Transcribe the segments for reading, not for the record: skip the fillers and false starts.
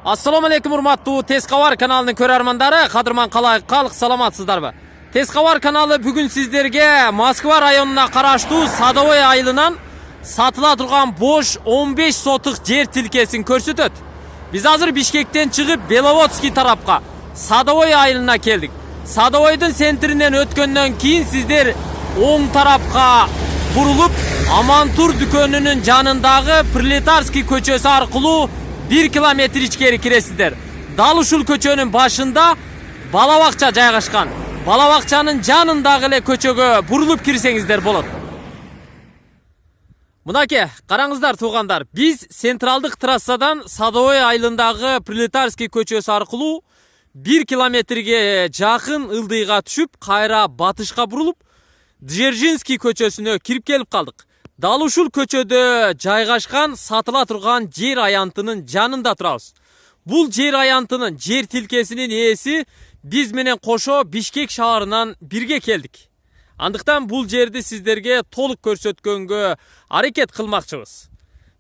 Assalamu alaikum urmattуу Tez Kavar kanalının körermandары, Кадырман қалай қалық саламатсыздарбы? Tez Kavar kanalı bugün sizlerge Moskva rayonuna qarashtuu Sadovой айылынан satıla turgan boş 15 sotuk жер tilkesin көрсөтөт. Biz hazır Bişkekten çıkıp Belovodskiy tarafqa Sadovой айылына keldik. Sadovойдун sentrinden ötkөндөн кийин sizler oң tarafqa burulup Amantur dükönünün janındağı Proletarskiy köçösü arqılуу 1 kilometr içkeri kiresizler. Daluşul köçönün başında balabakça jaygaşkan. Balabakçanın janındağı ele köçөгө burulup kirsеңиздер болот. Мынакей, караңыздар туугандар, biz sentralдык трассадан Sadovой айылындагы Proletarskiy көчөсү аркылуу 1 километрге жакын ылдыйга түшүп, кайра батышка бурулуп, Дзержинский көчөсүнө кирип келип калдык. Дал ушул көчөдө жайгашкан сатыла турган жер аянтынын жанында турабыз. Бул жер аянтынын жер тилкесинин ээси биз менен кошо Бишкек шаарынан бирге келдик. Андыктан бул жерди сиздерге толук көрсөткөнгө аракет кылмакчыбыз.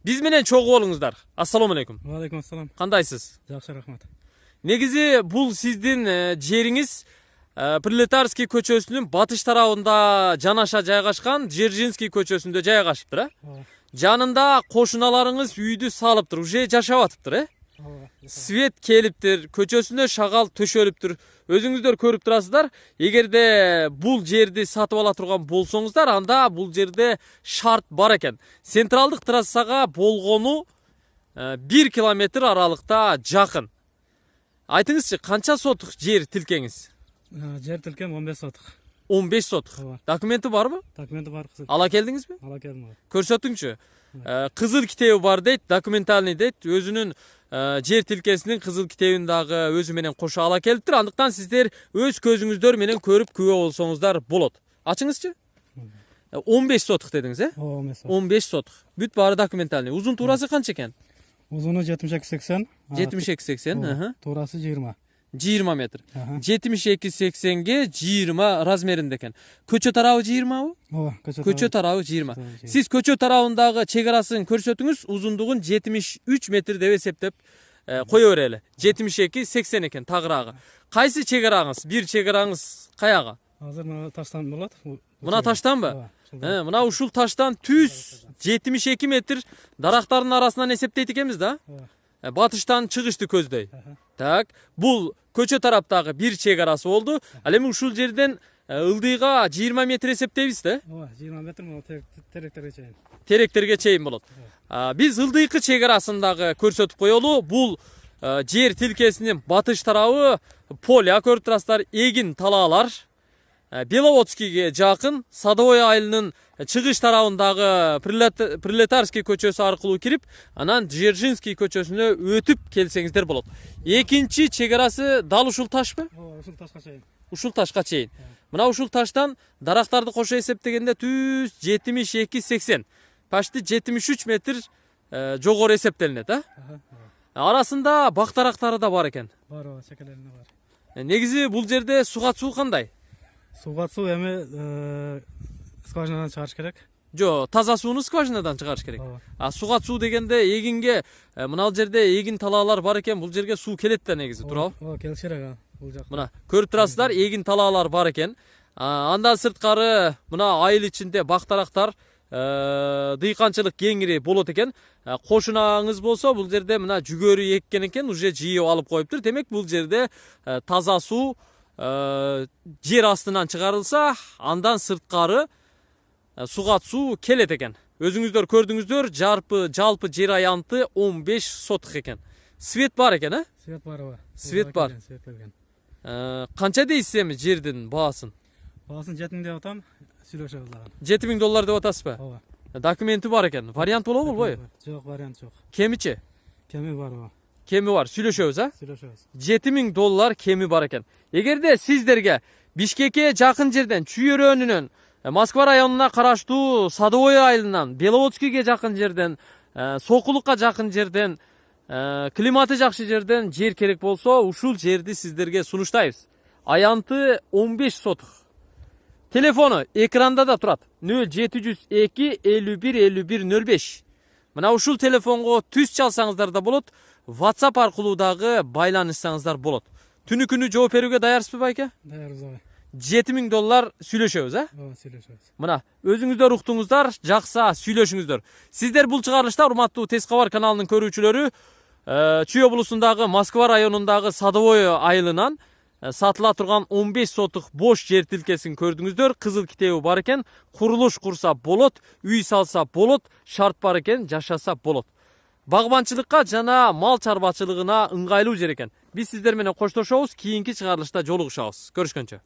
Биз менен чогуу болуңуздар. Ассаламу алейкум. Алейкум ассалам. Кандайсыз? Жакшы, рахмат. Негизи бул сиздин жериңиз Proletarskiy көчөсүнүн батыш тарабында жанаша жайгашкан Дзержинский көчөсүндө жайгашыптыр, э? Жанында кошуналарыңыз үйдү салыптыр, уже жашап атыптыр, э? Свет келиптир, көчөсүнө шагал төшөлүптүр. Өзүңүздөр көрүп турасыздар. Эгерде бул жерди сатып ала турган болсоңуздар, анда бул жерде шарт бар экен. Централдык трассага болгону 1 километр аралыкта жакын. Айтыңызчы, канча сотук жер тилкеңиз? Жер тилкем 15 сотук. 15 сотук. Документи барбы? Документи бар. Ала келдиңизби? Ала келдим. Көрсөтүңчү. Кызыл китеби бар дейт, документальный дейт. Өзүнүн жер тилкесинин кызыл китебин дагы өзү менен кошо ала келиптир. Андыктан сиздер өз көзүңүздөр менен көрүп күбө болсоңуздар болот. Ачыңызчы? 15 сотук дедиңиз, э? 15 сотук. Бүт баары документальный. Узун туурасы канча экен? Узуну 72-80. 72-80, Туурасы 20. 20 метр. 72-80ге 20 размеринде экен. Көчө тарабы 20бы? Ооба, көчө тарабы 20. Сиз көчө тарабындагы чегарасын көрсөтүңүз, узундугун 73 метр деп эсептеп кое берели. 72-80 экен тагырагы. Кайсы чегараңыз? Бир чегараңыз каяга? Азыр мына таштан болот. Мына таштанбы? Мына ушул таштан түз 72 метр дарактардын арасынан эсептейт экенбиз да? Батыштан чыгышты көздөй. Так, бул көчө тараптагы бир чегарасы болду. Ал эми ушул жерден ылдыйга 20 метр эсептейбиз да? Ооба, 20 метр болот, теректерге чейин. Теректерге чейин болот. Биз ылдыйкы чегарасындагы көрсөтүп коелу. Бул жер тилкесинин батыш тарабы поля, көрүп турасыздар, эгин талаалар. Беловодскийге жакын Садовой айылынын чыгыш тарабындагы Proletarskiy көчөсү аркылуу кирип, анан Дзержинский көчөсүнө өтүп келсеңиздер болот. Экинчи чегарасы дал ушул ташпы? Ооба, ушул ташка чейин. Ушул ташка чейин. Мына ушул таштан дарактарды кошо эсептегенде түз 72-80. Почти 73 метр жогору эсептелинет, а? Арасында бактарактары да бар экен. Бар, чекелеринде бар. Негизи бул жерде суга суу кандай? Суга суу эми скважинадан чыгарыш керек. Жо, таза сууну скважинадан чыгарыш керек. Суга суу дегенде эгинге мына жерде эгин талаалар бар экен, бул жерге суу келет да негизи, туурабы? Ооба, келиш керек бул жакка. Мына көрүп турасыздар, эгин талаалар бар экен. Андан сырткары мына айыл ичинде бактарактар, дыйканчылык кеңири болот экен. Кошунаңыз болсо, бул жерде мына жүгөрү эккен экен, уже жыйып алып коюптур. Демек бул жерде таза суу жер астынан чыгарылса, андан сырткары сугат суу келет экен. Өзүңүздөр көрдүңүздөр, жалпы жер аянты 15 сотук экен. Свет бар экен, э? Свет бар, ооба. Свет бар. Канча дейсиз эми жердин баасын? Баасын 7000 деп атам, сүйлөшөбүз дагы. 7000 доллар деп атасызбы? Ооба. Документи бар экен. Вариант болобу, болбойбу? Жок, вариант жок. Кемичи? Кеми бар, ооба. Кеми бар, сүйлөшөбүз, а? Сүйлөшөбүз. 7000 доллар кеми бар экен. Эгерде сиздерге Бишкекке жакын жерден, Чүй-өрөөнүнөн, Москва районуна караштуу Садовой айылынан, Беловодскийге жакын жерден, Сокулукка жакын жерден, климаты жакшы жерден жер керек болсо, ушул жерди сиздерге сунуштайбыз. Аянты 15 сотук. Телефону экранда да турат. 0702 51 51 05. Мына ушул телефонго түз чалсаңыздар да болот. WhatsApp arkılуу dagы байланышсаңыздар болот. Түнү күнү жооп берүүгө даярсызбы байке? Даярбыз агай. $7000 сүйлөшөбүз, Ооба, сүйлөшөбүз. Мына, өзүңүздөр уктуңуздар, жакса сүйлөшүңүздөр. Сиздер бул чыгарылышта урматтуу Тез кабар каналынын көрүүчүлөрү, Чүй облусундагы Москва районундагы Садовой айылынан сатыла турган 15 сотук бош жер тилкесин көрдүңүздөр. Кызыл китеби бар экен, курулуш курса болот, үй салса болот, шарт бар экен, жашаса болот. Багбанчылыкка жана мал чарбачылыгына ыңгайлуу жер экен. Биз сиздер менен коштошобуз, кийинки чыгарылышта жолугушабыз. Көрүшкөнчө.